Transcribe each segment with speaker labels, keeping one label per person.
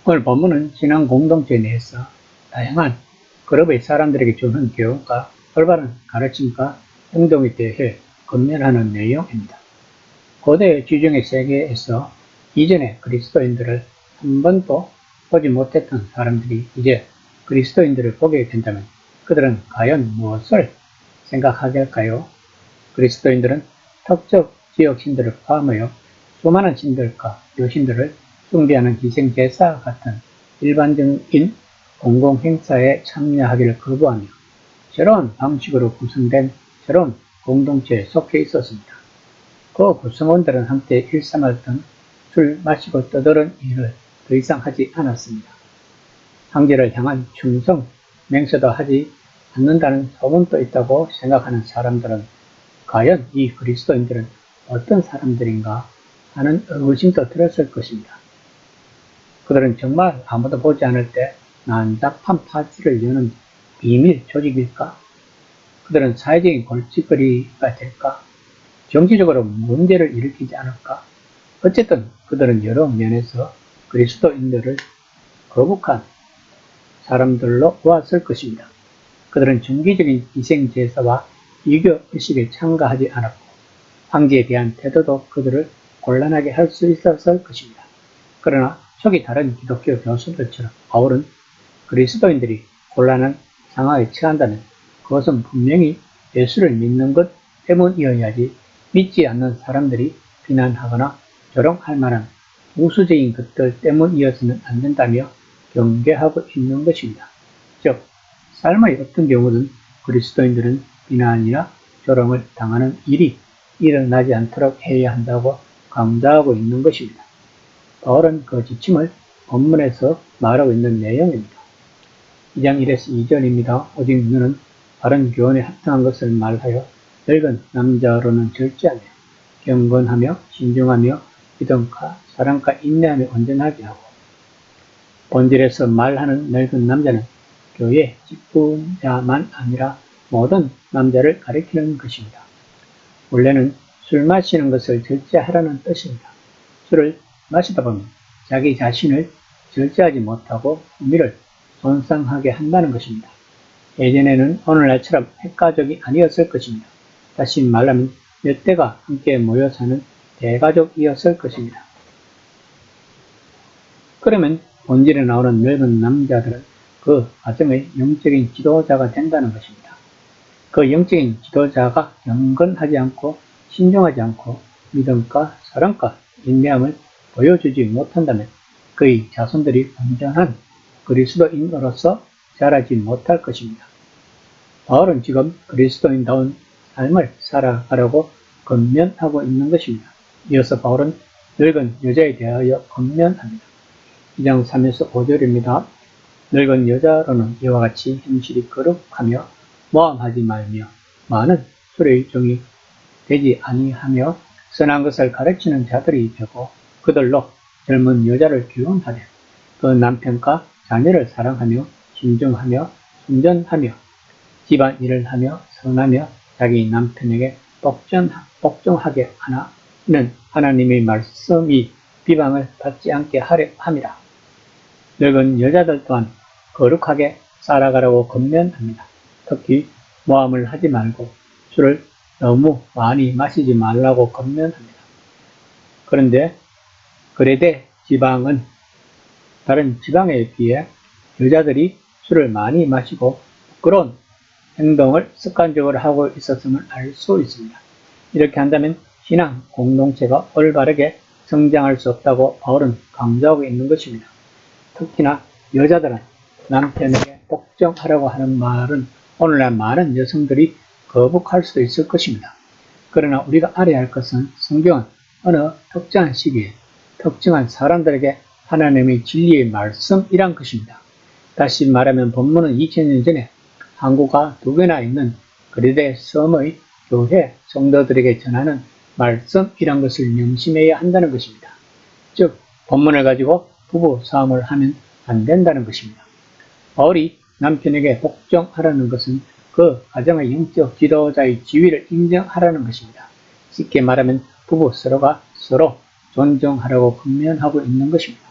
Speaker 1: 오늘 본문은 신앙 공동체 내에서 다양한 그룹의 사람들에게 주는 교훈과 올바른 가르침과 행동에 대해 권면하는 내용입니다. 고대 지중해 세계에서 이전의 그리스도인들을 한 번도 보지 못했던 사람들이 이제 그리스도인들을 보게 된다면 그들은 과연 무엇을 생각하게 할까요? 그리스도인들은 특정 지역 신들을 포함하여 수많은 신들과 여신들을 숭배하는 희생제사 같은 일반적인 공공행사에 참여하기를 거부하며 새로운 방식으로 구성된 새로운 공동체에 속해 있었습니다. 그 구성원들은 함께 일삼았던 술 마시고 떠드는 일을 더 이상 하지 않았습니다. 황제를 향한 충성 맹세도 하지 않는다는 소문도 있다고 생각하는 사람들은 과연 이 그리스도인들은 어떤 사람들인가 하는 의구심도 들었을 것입니다. 그들은 정말 아무도 보지 않을 때 난잡한 파티를 여는 비밀 조직일까? 그들은 사회적인 골칫거리가 될까? 정치적으로 문제를 일으키지 않을까? 어쨌든 그들은 여러 면에서 그리스도인들을 거북한 사람들로 보았을 것입니다. 그들은 정기적인 희생제사와 유교의식에 참가하지 않았고 황제에 대한 태도도 그들을 곤란하게 할 수 있었을 것입니다. 그러나 초기 다른 기독교 교수들처럼 바울은 그리스도인들이 곤란한 상황에 처한다면 그것은 분명히 예수를 믿는 것 때문이어야지 믿지 않는 사람들이 비난하거나 조롱할 만한 우수적인 것들 때문이어서는 안 된다며 경계하고 있는 것입니다. 즉, 삶의 어떤 경우든 그리스도인들은 비난이나 조롱을 당하는 일이 일어나지 않도록 해야 한다고 강조하고 있는 것입니다. 바울은 그 지침을 본문에서 말하고 있는 내용입니다. 2장 1에서 2절입니다. 오직 너는 바른 교훈에 합당한 것을 말하여 늙은 남자로는 절제하며 경건하며 신중하며 믿음과 사랑과 인내하며 온전하게 하고 본질에서 말하는 늙은 남자는 교회 직분자만 아니라 모든 남자를 가리키는 것입니다. 원래는 술 마시는 것을 절제하라는 뜻입니다. 술을 마시다 보면 자기 자신을 절제하지 못하고 의미를 손상하게 한다는 것입니다. 예전에는 오늘날처럼 핵가족이 아니었을 것입니다. 다시 말하면 몇 대가 함께 모여 사는 대가족이었을 것입니다. 그러면 본질에 나오는 늙은 남자들은 그 가정의 영적인 지도자가 된다는 것입니다. 그 영적인 지도자가 경건하지 않고 신중하지 않고 믿음과 사랑과 인내함을 보여주지 못한다면 그의 자손들이 온전한 그리스도인으로서 자라지 못할 것입니다. 바울은 지금 그리스도인다운 삶을 살아가라고 권면하고 있는 것입니다. 이어서 바울은 늙은 여자에 대하여 권면합니다. 2장 3에서 5절입니다. 늙은 여자로는 이와 같이 행실이 거룩하며 모함하지 말며 많은 술의 종이 되지 아니하며 선한 것을 가르치는 자들이 되고 그들로 젊은 여자를 교훈하되 그 남편과 자녀를 사랑하며 신중하며 순전하며 집안 일을 하며 선하며 자기 남편에게 복종하게 하나 이는 하나님의 말씀이 비방을 받지 않게 하려 함이라. 늙은 여자들 또한 거룩하게 살아가라고 권면합니다. 특히 모함을 하지 말고 술을 너무 많이 마시지 말라고 권면합니다. 그런데 그레데 지방은 다른 지방에 비해 여자들이 술을 많이 마시고 부끄러운 행동을 습관적으로 하고 있었음을 알 수 있습니다. 이렇게 한다면 신앙 공동체가 올바르게 성장할 수 없다고 바울은 강조하고 있는 것입니다. 특히나 여자들은 남편에게 복종하라고 하는 말은 오늘날 많은 여성들이 거북할 수도 있을 것입니다. 그러나 우리가 알아야 할 것은 성경은 어느 특정한 시기에 특정한 사람들에게 하나님의 진리의 말씀이란 것입니다. 다시 말하면 본문은 2000년 전에 항구가 2개나 있는 그레데 섬의 교회 성도들에게 전하는 말씀이란 것을 명심해야 한다는 것입니다. 즉 본문을 가지고 부부 싸움을 하면 안 된다는 것입니다. 바울이 남편에게 복종하라는 것은 그 가정의 영적 지도자의 지위를 인정하라는 것입니다. 쉽게 말하면 부부 서로가 서로 존중하라고 권면하고 있는 것입니다.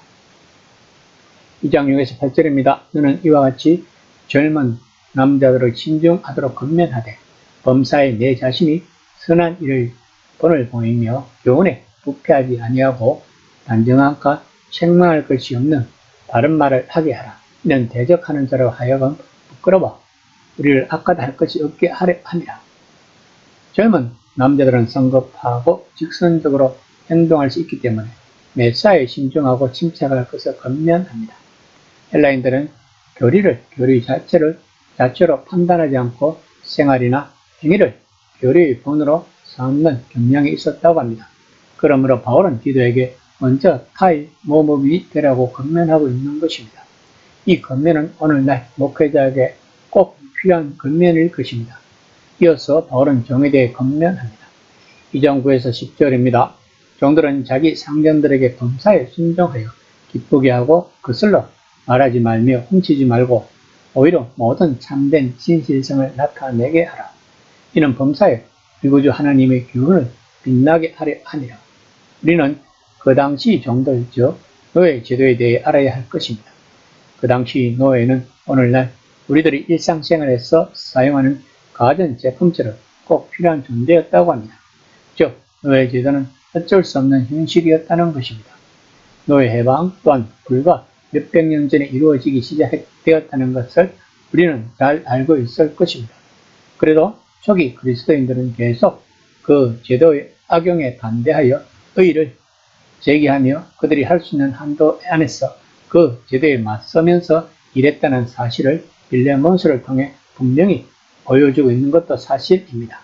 Speaker 1: 2장 6에서 8절입니다. 너는 이와 같이 젊은 남자들을 신중하도록 권면하되 범사에 내 자신이 선한 일을 본을 보이며 교훈에 부패하지 아니하고 단정함과 책망할 것이 없는 바른 말을 하게 하라. 이는 대적하는 자로 하여금 부끄러워 우리를 악하다 할 것이 없게 하려 함이라. 젊은 남자들은 성급하고 직선적으로 행동할 수 있기 때문에 매사에 신중하고 침착할 것을 권면합니다. 헬라인들은 교리 자체로 판단하지 않고 생활이나 행위를 교리의 본으로 삼는 경향이 있었다고 합니다. 그러므로 바울은 디도에게 먼저 타의 모범이 되라고 권면하고 있는 것입니다. 이 권면은 오늘날 목회자에게 꼭 필요한 권면일 것입니다. 이어서 바울은 종에 대해 권면합니다. 2장 9에서 10절입니다. 종들은 자기 상전들에게 범사에 순종하여 기쁘게 하고 거슬러 말하지 말며 훔치지 말고 오히려 모든 참된 진실성을 나타내게 하라. 이는 범사에 위구주 하나님의 교훈을 빛나게 하려 함이라. 우리는 그 당시 종들 즉 노예 제도에 대해 알아야 할 것입니다. 그 당시 노예는 오늘날 우리들이 일상생활에서 사용하는 가전제품처럼 꼭 필요한 존재였다고 합니다. 즉 노예 제도는 어쩔 수 없는 형식이었다는 것입니다. 노예 해방 또한 불과 몇백 년 전에 이루어지기 시작되었다는 것을 우리는 잘 알고 있을 것입니다. 그래도 초기 그리스도인들은 계속 그 제도의 악용에 반대하여 의의를 제기하며 그들이 할 수 있는 한도 안에서 그 제도에 맞서면서 일했다는 사실을 빌레몬서를 통해 분명히 보여주고 있는 것도 사실입니다.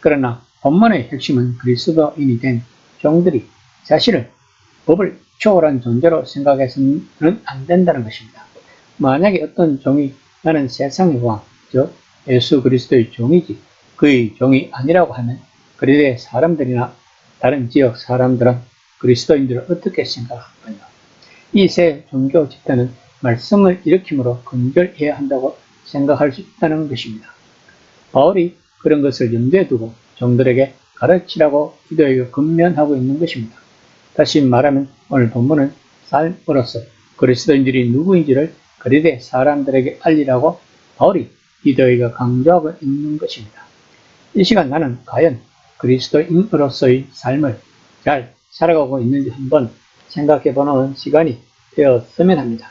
Speaker 1: 그러나 본문의 핵심은 그리스도인이 된 종들이 자신을 법을 초월한 존재로 생각해서는 안 된다는 것입니다. 만약에 어떤 종이 나는 세상의 왕, 즉 예수 그리스도의 종이지 그의 종이 아니라고 하면 그리스도의 사람들이나 다른 지역 사람들은 그리스도인들을 어떻게 생각할까요? 이 새 종교 집단은 말씀을 일으킴으로 근절해야 한다고 생각할 수 있다는 것입니다. 바울이 그런 것을 염두에 두고 종들에게 가르치라고 디도에게 권면하고 있는 것입니다. 다시 말하면 오늘 본문은 삶으로서 그리스도인들이 누구인지를 그리스도의 사람들에게 알리라고 바울이 디도에게 강조하고 있는 것입니다. 이 시간 나는 과연 그리스도인으로서의 삶을 잘 살아가고 있는지 한번 생각해 보는 시간이 되었으면 합니다.